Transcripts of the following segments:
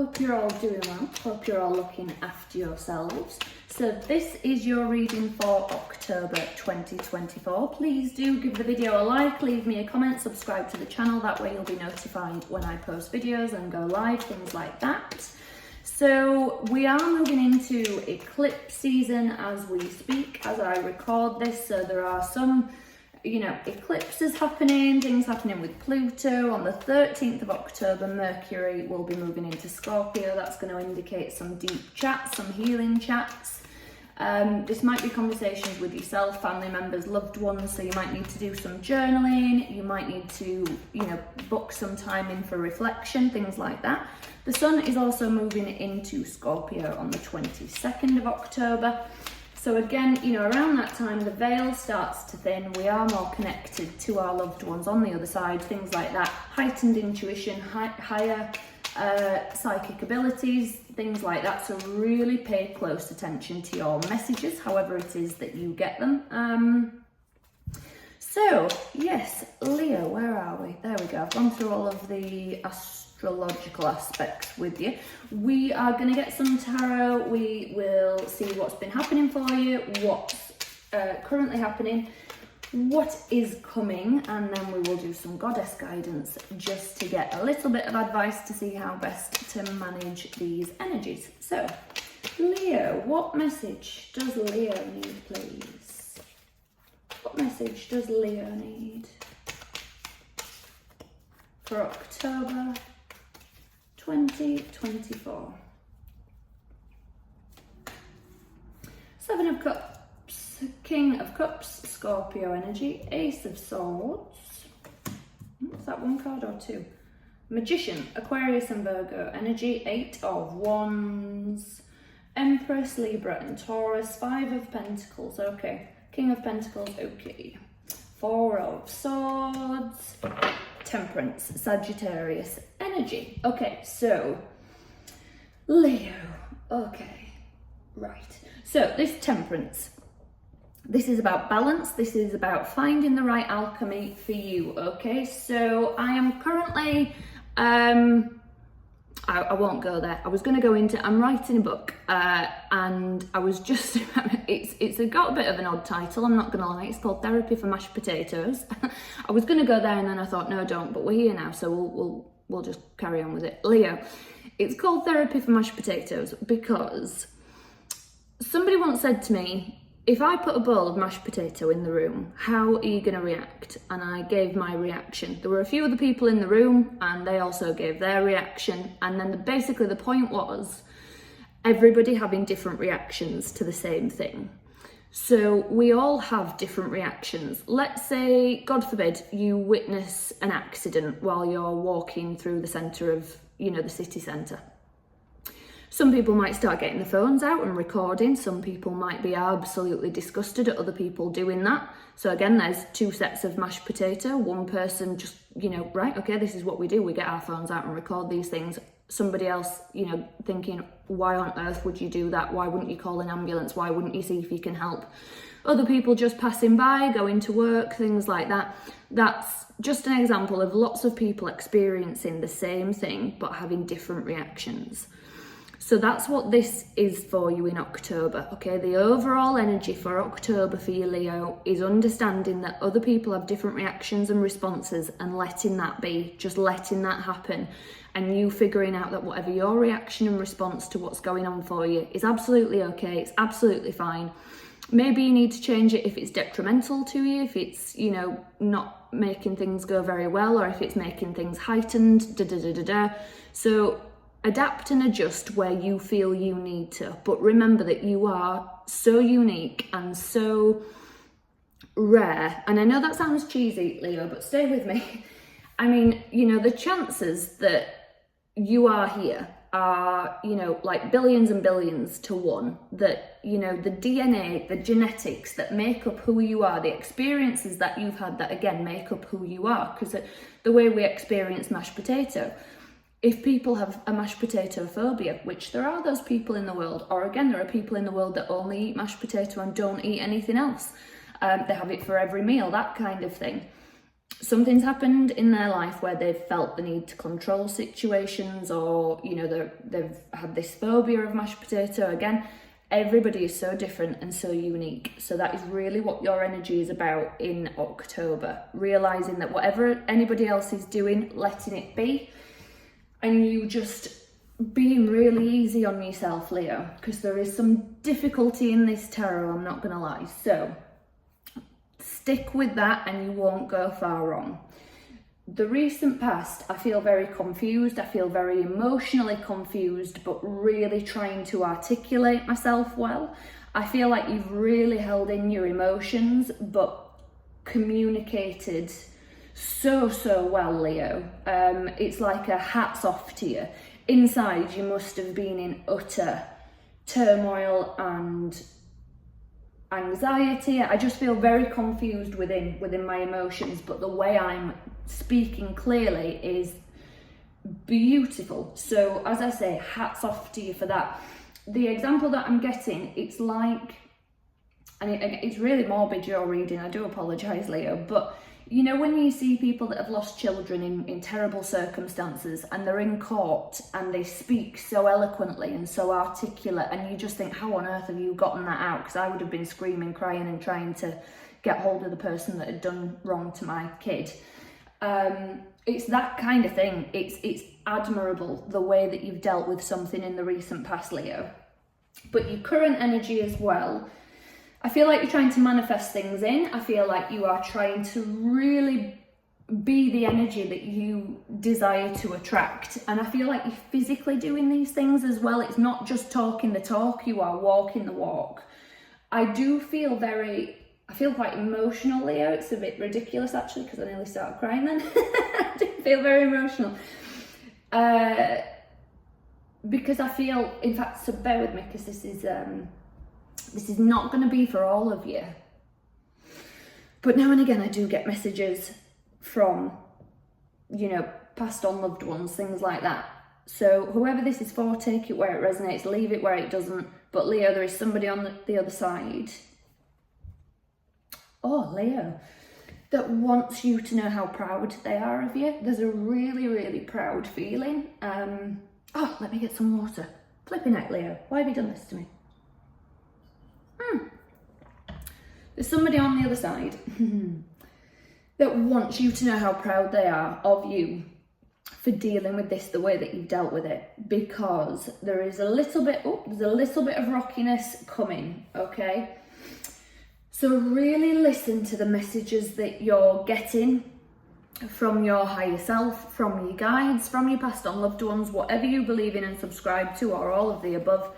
hope you're all doing well. Hope you're all looking after yourselves. So this is your reading for October 2024. Please do give the video a like, leave me a comment, subscribe to the channel. That way you'll be notified when I post videos and go live, things like that. So we are moving into eclipse season as we speak, as I record this. So there are some eclipses happening, things happening with Pluto. On the 13th of October, Mercury will be moving into Scorpio. That's going to indicate some deep chats, some healing chats. This might be conversations with yourself, family members, loved ones, so you might need to do some journaling, you might need to, book some time in for reflection, things like that. The sun is also moving into Scorpio on the 22nd of October. So again, around that time, the veil starts to thin. We are more connected to our loved ones on the other side, things like that. Heightened intuition, higher psychic abilities, things like that. So really pay close attention to your messages, however it is that you get them. So yes, Leo, where are we? There we go. I've gone through all of the astrological aspects with you. We are going to get some tarot. We will see what's been happening for you, what's currently happening, what is coming, and then we will do some goddess guidance just to get a little bit of advice to see how best to manage these energies. So Leo, what message does Leo need, please? What message does Leo need for October 2024? Seven of Cups, King of Cups, Scorpio energy, Ace of Swords. What's that, one card or two? Magician, Aquarius and Virgo energy, Eight of Wands, Empress, Libra and Taurus, Five of Pentacles, okay. King of Pentacles, okay. Four of Swords, Temperance, Sagittarius energy. Okay, so Leo, okay, right. So this Temperance, this is about balance. This is about finding the right alchemy for you, okay? So I am currently, I won't go there. I was going to go into, I'm writing a book and I was just, it's got a bit of an odd title, I'm not going to lie. It's called Therapy for Mashed Potatoes. I was going to go there and then I thought, no, don't, but we're here now, so we'll just carry on with it. Leo, it's called Therapy for Mashed Potatoes because somebody once said to me, if I put a bowl of mashed potato in the room, how are you going to react? And I gave my reaction. There were a few other people in the room and they also gave their reaction. And then basically the point was everybody having different reactions to the same thing. So we all have different reactions. Let's say, God forbid, you witness an accident while you're walking through the centre of, the city centre. Some people might start getting the phones out and recording. Some people might be absolutely disgusted at other people doing that. So again, there's two sets of mashed potato. One person just, right, okay, this is what we do. We get our phones out and record these things. Somebody else, thinking, why on earth would you do that? Why wouldn't you call an ambulance? Why wouldn't you see if you can help? Other people just passing by, going to work, things like that. That's just an example of lots of people experiencing the same thing, but having different reactions. So that's what this is for you in October, okay? The overall energy for October for you, Leo, is understanding that other people have different reactions and responses and letting that be, just letting that happen. And you figuring out that whatever your reaction and response to what's going on for you is absolutely okay, it's absolutely fine. Maybe you need to change it if it's detrimental to you, if it's, not making things go very well, or if it's making things heightened, So adapt and adjust where you feel you need to, but remember that you are so unique and so rare. And I know that sounds cheesy, Leo, but stay with me. I mean, the chances that you are here are, like billions and billions to one, that, the DNA, the genetics that make up who you are, the experiences that you've had that again make up who you are, because the way we experience mashed potato, if people have a mashed potato phobia, which there are those people in the world, or again, there are people in the world that only eat mashed potato and don't eat anything else. They have it for every meal, that kind of thing. something's happened in their life where they've felt the need to control situations, or, you know, they've had this phobia of mashed potato. Again, everybody is so different and so unique. So that is really what your energy is about in October. Realising that whatever anybody else is doing, letting it be. And you just being really easy on yourself, Leo, because there is some difficulty in this tarot, I'm not going to lie. So stick with that and you won't go far wrong. The recent past, I feel very confused. I feel very emotionally confused, but really trying to articulate myself well. I feel like you've really held in your emotions, but communicated so well, Leo. It's like a hats off to you. Inside, you must have been in utter turmoil and anxiety. I just feel very confused within my emotions, but the way I'm speaking clearly is beautiful. So as I say, hats off to you for that. The example that I'm getting, it's like, and it's really morbid, your reading, I do apologise, Leo, but you know when you see people that have lost children in terrible circumstances and they're in court and they speak so eloquently and so articulate, and you just think, how on earth have you gotten that out? Because I would have been screaming, crying and trying to get hold of the person that had done wrong to my kid. It's that kind of thing. It's admirable the way that you've dealt with something in the recent past, Leo. But your current energy as well, I feel like you're trying to manifest things in. I feel like you are trying to really be the energy that you desire to attract. And I feel like you're physically doing these things as well. It's not just talking the talk, you are walking the walk. I feel quite emotional, Leo. It's a bit ridiculous actually, because I nearly started crying then. I do feel very emotional. Because I feel, in fact, so bear with me, because this is not going to be for all of you. But now and again, I do get messages from, you know, passed on loved ones, things like that. So whoever this is for, take it where it resonates, leave it where it doesn't. But Leo, there is somebody on the other side. Oh, Leo, that wants you to know how proud they are of you. There's a really, really proud feeling. Oh, let me get some water. Flipping heck, Leo, why have you done this to me? There's somebody on the other side that wants you to know how proud they are of you for dealing with this the way that you've dealt with it, because there is a little bit of rockiness coming, okay? So really listen to the messages that you're getting from your higher self, from your guides, from your passed on loved ones, whatever you believe in and subscribe to, or all of the above.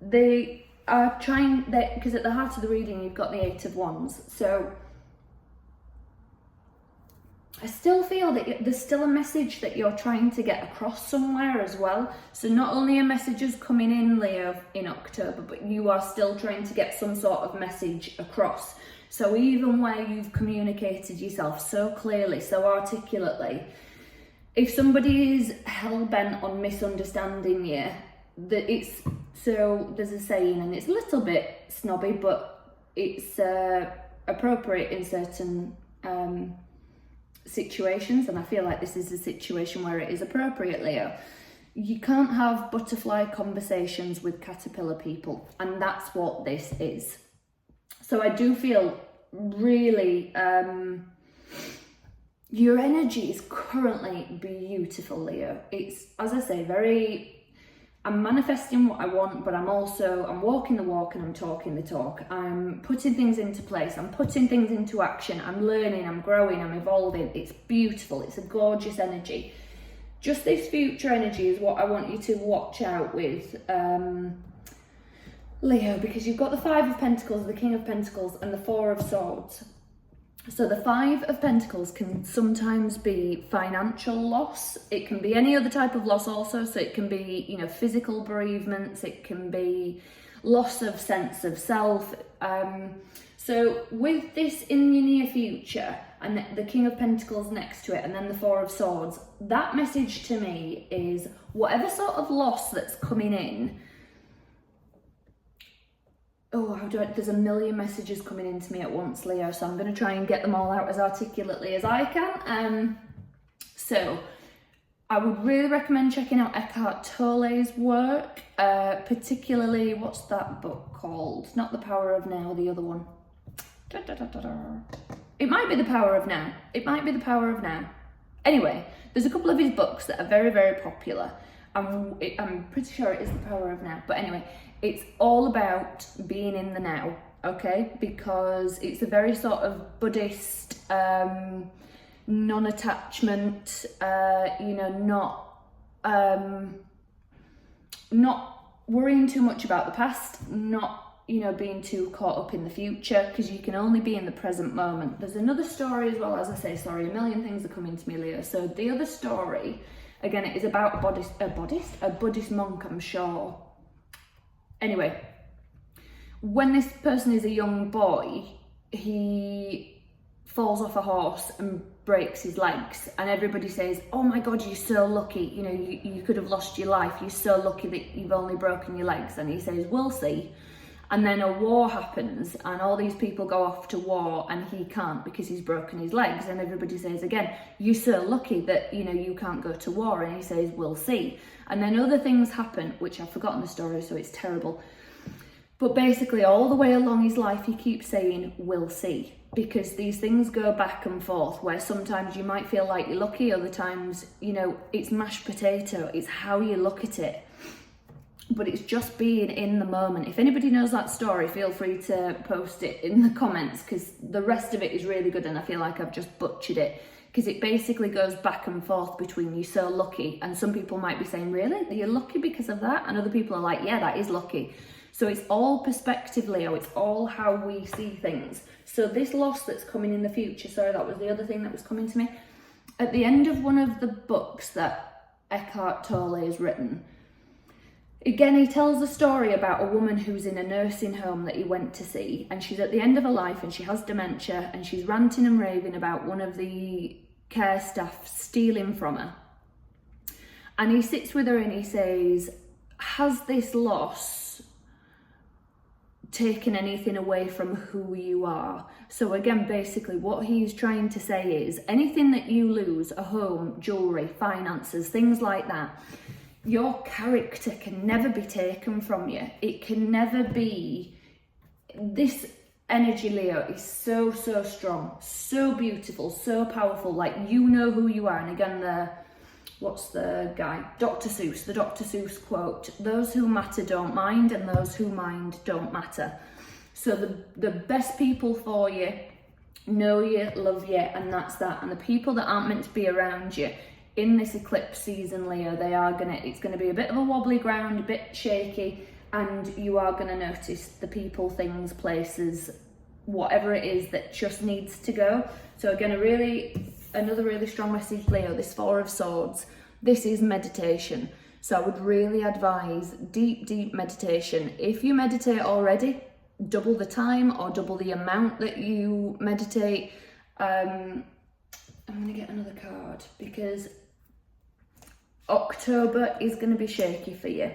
They are trying, because at the heart of the reading you've got the Eight of Wands, so I still feel that there's still a message that you're trying to get across somewhere as well. So not only are messages coming in, Leo, in October, but you are still trying to get some sort of message across. So even where you've communicated yourself so clearly, so articulately, if somebody is hell-bent on misunderstanding you, so there's a saying, and it's a little bit snobby, but it's appropriate in certain situations, and I feel like this is a situation where it is appropriate, Leo. You can't have butterfly conversations with caterpillar people, and that's what this is. So I do feel really, your energy is currently beautiful, Leo. It's, as I say, I'm manifesting what I want, but I'm walking the walk and I'm talking the talk. I'm putting things into place. I'm putting things into action. I'm learning, I'm growing, I'm evolving. It's beautiful. It's a gorgeous energy. Just this future energy is what I want you to watch out with, Leo, because you've got the Five of Pentacles, the King of Pentacles, and the Four of Swords. So the Five of Pentacles can sometimes be financial loss. It can be any other type of loss also. So it can be, you know, physical bereavements. It can be loss of sense of self. So with this in your near future, and the King of Pentacles next to it, and then the Four of Swords, that message to me is whatever sort of loss that's coming in, Oh, there's a million messages coming into me at once, Leo, so I'm going to try and get them all out as articulately as I can. So I would really recommend checking out Eckhart Tolle's work, particularly, what's that book called? Not The Power of Now, the other one. It might be The Power of Now. It might be The Power of Now. Anyway, there's a couple of his books that are very, very popular. I'm pretty sure it is The Power of Now. But anyway, it's all about being in the now, okay? Because it's a very sort of Buddhist, non-attachment, not worrying too much about the past, not being too caught up in the future, because you can only be in the present moment. There's another story as well, as I say, sorry, a million things are coming to me, Leo. So the other story, again, it is about a Buddhist monk, I'm sure. Anyway, when this person is a young boy, he falls off a horse and breaks his legs, and everybody says, oh my God, you're so lucky, you could have lost your life, you're so lucky that you've only broken your legs. And he says, we'll see. And then a war happens and all these people go off to war and he can't because he's broken his legs. And everybody says again, you're so lucky that, you can't go to war. And he says, we'll see. And then other things happen, which I've forgotten the story, so it's terrible. But basically all the way along his life, he keeps saying, we'll see. Because these things go back and forth, where sometimes you might feel like you're lucky, other times, it's mashed potato. It's how you look at it. But it's just being in the moment. If anybody knows that story, feel free to post it in the comments, because the rest of it is really good and I feel like I've just butchered it, because it basically goes back and forth between you're so lucky, and some people might be saying, really? You're lucky because of that? And other people are like, yeah, that is lucky. So it's all perspective, Leo. It's all how we see things. So this loss that's coming in the future, sorry, that was the other thing that was coming to me. At the end of one of the books that Eckhart Tolle has written, again, he tells a story about a woman who's in a nursing home that he went to see, and she's at the end of her life and she has dementia, and she's ranting and raving about one of the care staff stealing from her. And he sits with her and he says, has this loss taken anything away from who you are? So again, basically what he's trying to say is anything that you lose, a home, jewellery, finances, things like that, your character can never be taken from you. It can never be. This energy, Leo, is so, so strong, so beautiful, so powerful. Like, who you are. And again, what's the guy? the Dr. Seuss quote, those who matter don't mind, and those who mind don't matter. So the best people for you know you, love you, and that's that. And the people that aren't meant to be around you, in this eclipse season, Leo, it's gonna be a bit of a wobbly ground, a bit shaky, and you are gonna notice the people, things, places, whatever it is that just needs to go. So again, another really strong message, Leo, this Four of Swords, this is meditation. So I would really advise deep, deep meditation. If you meditate already, double the time or double the amount that you meditate. I'm gonna get another card because October is going to be shaky for you.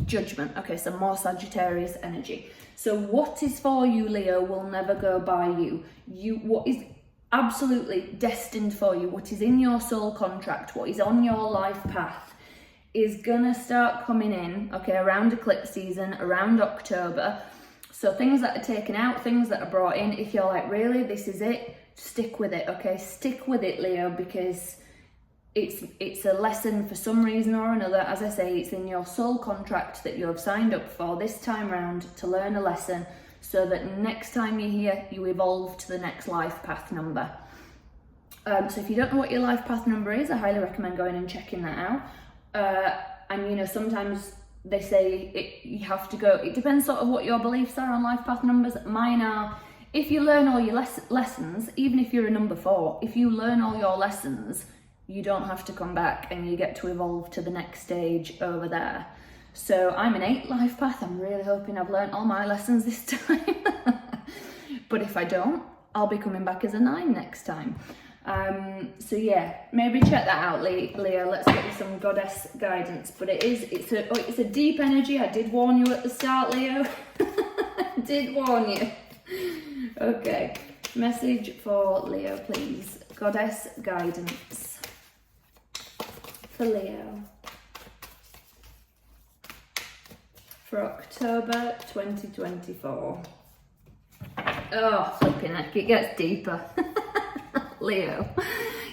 Judgment. Okay, so more Sagittarius energy. So what is for you, Leo, will never go by you. What is absolutely destined for you, what is in your soul contract, what is on your life path, is gonna start coming in, okay, around eclipse season, around October. So things that are taken out, things that are brought in, if you're like, really, this is it, stick with it, okay? Stick with it, Leo, because it's a lesson for some reason or another. As I say, it's in your soul contract that you have signed up for this time round to learn a lesson, so that next time you're here, you evolve to the next life path number. So if you don't know what your life path number is, I highly recommend going and checking that out. And sometimes they say you have to go, it depends sort of what your beliefs are on life path numbers. Mine are, if you learn all your lessons, even if you're a number 4, if you learn all your lessons, you don't have to come back and you get to evolve to the next stage over there. So I'm an 8 life path. I'm really hoping I've learned all my lessons this time. But if I don't, I'll be coming back as a 9 next time. So yeah, maybe check that out, Leo. Let's get you some goddess guidance. But it's a deep energy. I did warn you at the start, Leo. I did warn you. Okay, message for Leo, please. Goddess guidance for Leo for October 2024. Oh, flipping heck, it gets deeper. Leo,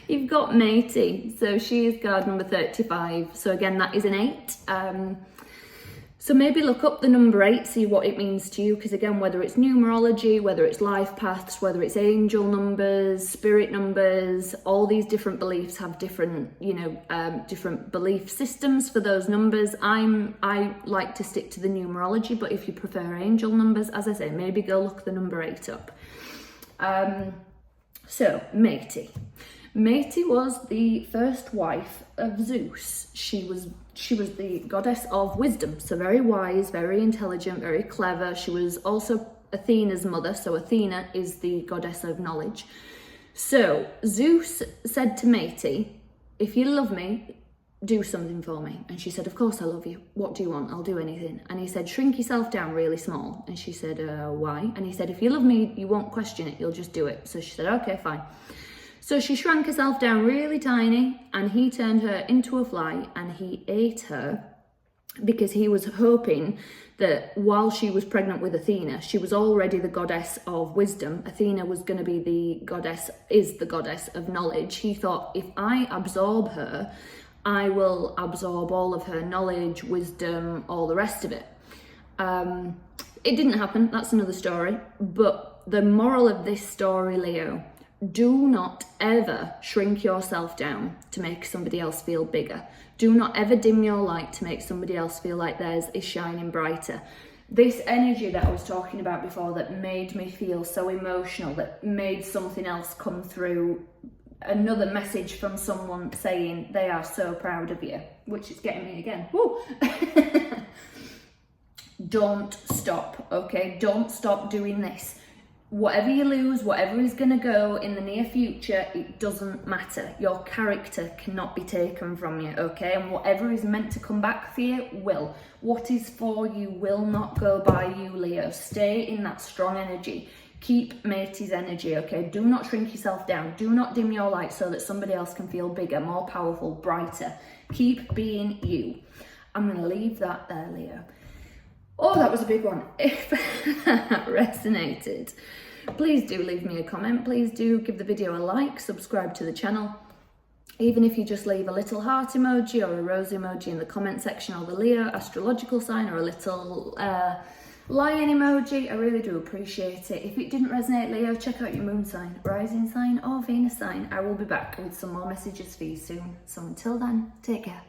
you've got matey. So she is card number 35. So again, that is an 8. So maybe look up the number 8, see what it means to you. Because again, whether it's numerology, whether it's life paths, whether it's angel numbers, spirit numbers, all these different beliefs have different, different belief systems for those numbers. I like to stick to the numerology, but if you prefer angel numbers, as I say, maybe go look the number 8 up. So, Métis. Métis was the first wife of Zeus. She was the goddess of wisdom, so very wise, very intelligent, very clever. She was also Athena's mother, so Athena is the goddess of knowledge. So, Zeus said to Métis, if you love me, do something for me. And she said, of course I love you. What do you want? I'll do anything. And he said, shrink yourself down really small. And she said, why? And he said, if you love me, you won't question it, you'll just do it. So she said, okay, fine. So she shrank herself down really tiny, and he turned her into a fly and he ate her, because he was hoping that while she was pregnant with Athena, she was already the goddess of wisdom. Athena was going to be the goddess of knowledge. He thought, if I absorb her, I will absorb all of her knowledge, wisdom, all the rest of it. It didn't happen. That's another story. But the moral of this story, Leo, do not ever shrink yourself down to make somebody else feel bigger. Do not ever dim your light to make somebody else feel like theirs is shining brighter. This energy that I was talking about before that made me feel so emotional, that made something else come through, another message from someone saying they are so proud of you, which is getting me again. Woo! Don't stop, okay? Don't stop doing this. Whatever you lose, whatever is going to go in the near future, it doesn't matter. Your character cannot be taken from you, okay? And whatever is meant to come back for you will. What is for you will not go by you, Leo. Stay in that strong energy. Keep Métis' energy, okay? Do not shrink yourself down. Do not dim your light so that somebody else can feel bigger, more powerful, brighter. Keep being you. I'm going to leave that there, Leo. Oh, that was a big one. If that resonated, please do leave me a comment. Please do give the video a like, subscribe to the channel. Even if you just leave a little heart emoji or a rose emoji in the comment section, or the Leo astrological sign, or a little lion emoji, I really do appreciate it. If it didn't resonate, Leo, check out your moon sign, rising sign, or Venus sign. I will be back with some more messages for you soon. So until then, take care.